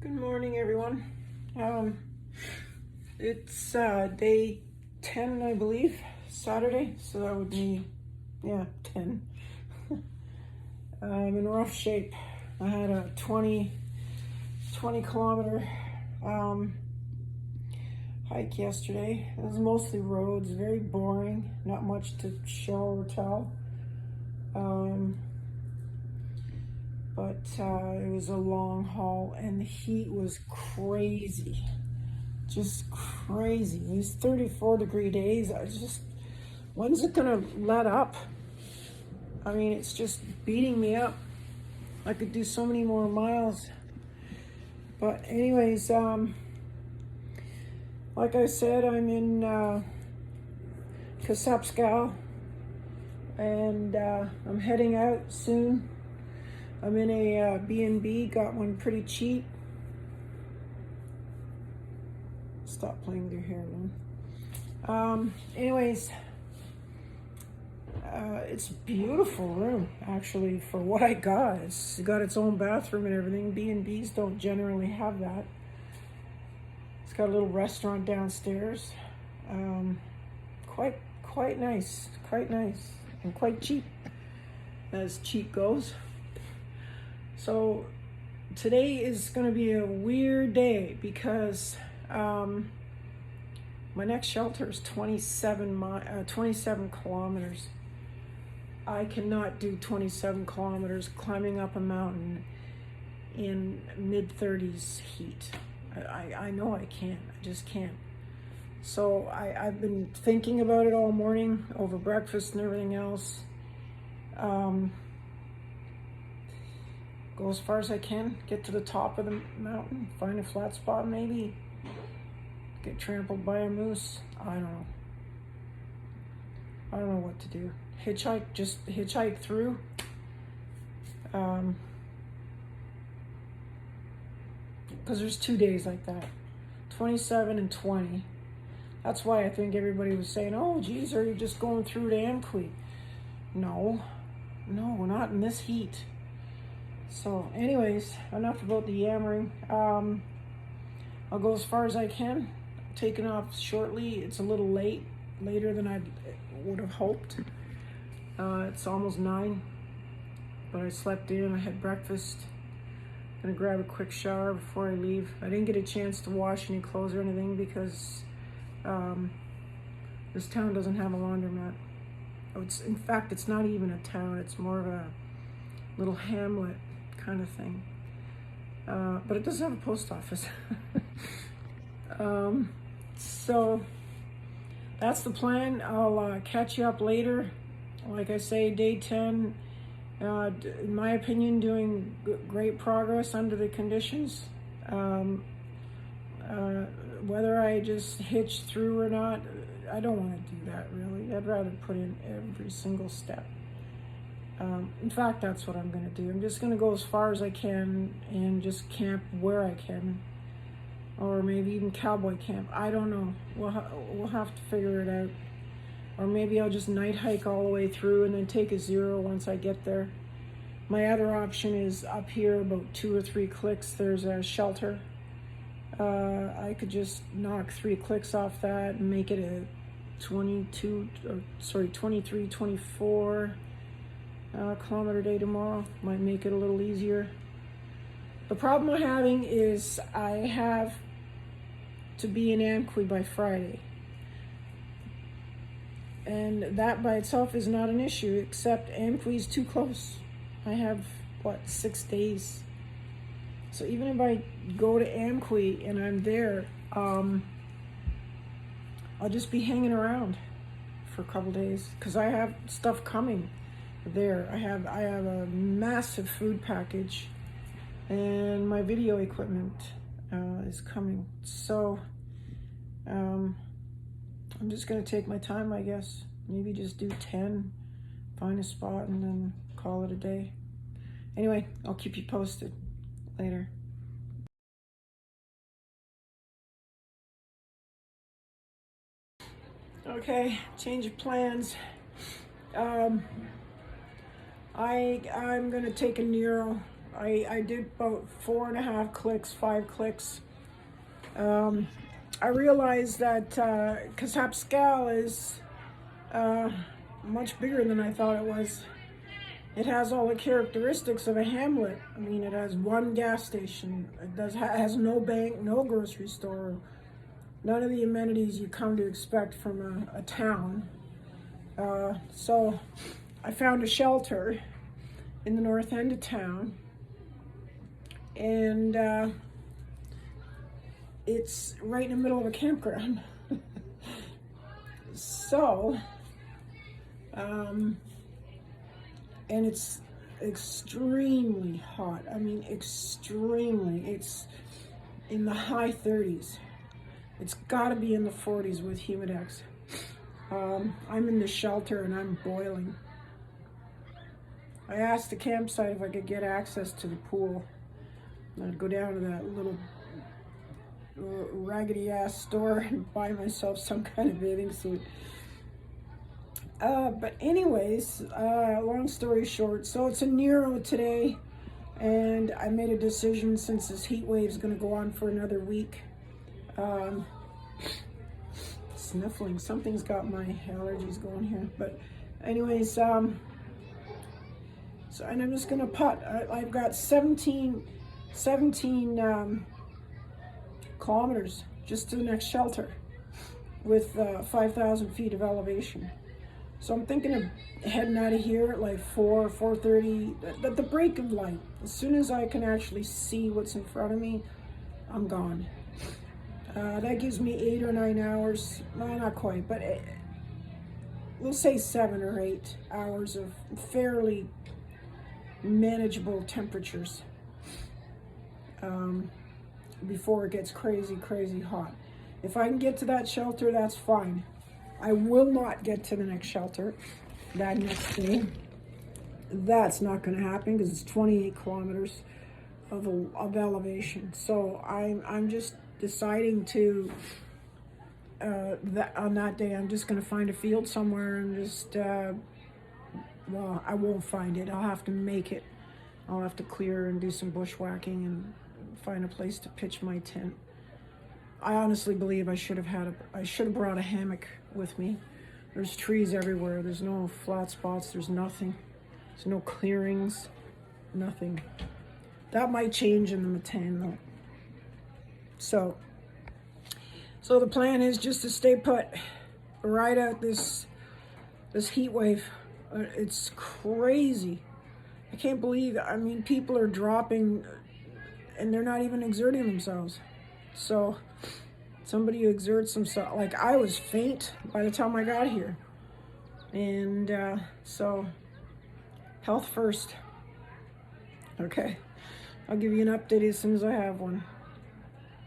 Good morning, everyone. It's day 10, I believe, Saturday, so that would be, 10. I'm in rough shape. I had a 20 kilometer hike yesterday. It was mostly roads, very boring, not much to show or tell. But it was a long haul and the heat was crazy. Just crazy. These 34-degree days, when's it gonna let up? I mean, it's just beating me up. I could do so many more miles. But anyways, like I said, I'm in Causapscal and I'm heading out soon. I'm in a B&B, got one pretty cheap. Stop playing with your hair, man. Anyways, it's a beautiful room, actually, for what I got. It's got its own bathroom and everything. B&Bs don't generally have that. It's got a little restaurant downstairs. Quite nice, and quite cheap, as cheap goes. So today is going to be a weird day because my next shelter is 27 kilometers. I cannot do 27 kilometers climbing up a mountain in mid-30s heat. I know I can't. I just can't. So I've been thinking about it all morning over breakfast and everything else. Go as far as I can, get to the top of the mountain, find a flat spot maybe, get trampled by a moose. I don't know what to do. Just hitchhike through. Because there's 2 days like that, 27 and 20. That's why I think everybody was saying, oh geez, are you just going through to amqui? No, we're not in this heat. So anyways, enough about the yammering. I'll go as far as I can. I'm taking off shortly. It's a little later than I would have hoped. It's almost 9, but I slept in, I had breakfast. Gonna grab a quick shower before I leave. I didn't get a chance to wash any clothes or anything because this town doesn't have a laundromat. In fact, it's not even a town. It's more of a little hamlet kind of thing, but it does have a post office. So that's the plan. I'll catch you up later. Like I say, day 10, in my opinion, doing great progress under the conditions. Whether I just hitch through or not, I don't want to do that really. I'd rather put in every single step. In fact, that's what I'm going to do. I'm just going to go as far as I can and just camp where I can, or maybe even cowboy camp. I don't know. We'll have to figure it out. Or maybe I'll just night hike all the way through and then take a zero once I get there. My other option is up here, about 2 or 3 clicks. There's a shelter. I could just knock 3 clicks off that and make it a 23, 24 kilometer day tomorrow. Might make it a little easier. The problem I'm having is I have to be in amqui by Friday, and that by itself is not an issue, except amqui is too close. I have 6 days, so even if I go to amqui and I'm there, I'll just be hanging around for a couple days because I have stuff coming there. I have a massive food package and my video equipment is coming. So I'm just gonna take my time, I guess. Maybe just do 10, find a spot and then call it a day. Anyway, I'll keep you posted later. Okay, change of plans. I'm gonna take a NERO. I did about 4.5 clicks, 5 clicks. I realized that Causapscal is much bigger than I thought it was. It has all the characteristics of a hamlet. I mean, it has one gas station. It has no bank, no grocery store, none of the amenities you come to expect from a town. So I found a shelter in the north end of town, and it's right in the middle of a campground. So, and it's extremely hot. I mean, extremely. It's in the high 30s. It's got to be in the 40s with humidex. I'm in the shelter and I'm boiling. I asked the campsite if I could get access to the pool. I'd go down to that little raggedy ass store and buy myself some kind of bathing suit. But anyways, long story short, so it's a NERO today, and I made a decision since this heat wave is going to go on for another week. Sniffling, something's got my allergies going here. But anyways, so, and I'm just going to putt. I've got 17 kilometers just to the next shelter with 5,000 feet of elevation. So I'm thinking of heading out of here at like 4:30, at the break of light. As soon as I can actually see what's in front of me, I'm gone. That gives me 8 or 9 hours, well, not quite, but we'll say 7 or 8 hours of fairly manageable temperatures before it gets crazy, crazy hot. If I can get to that shelter, that's fine. I will not get to the next shelter that next day. That's not going to happen because it's 28 kilometers of elevation. So I'm just deciding to that on that day I'm just going to find a field somewhere and just well, I won't find it. I'll have to make it. I'll have to clear and do some bushwhacking and find a place to pitch my tent. I honestly believe I should have brought a hammock with me. There's trees everywhere. There's no flat spots. There's nothing. There's no clearings. Nothing. That might change in the Matan though. So the plan is just to stay put, ride out this heat wave. It's crazy. I can't believe. I mean, people are dropping, and they're not even exerting themselves. So somebody who exerts himself, like I was faint by the time I got here. And so health first. Okay, I'll give you an update as soon as I have one.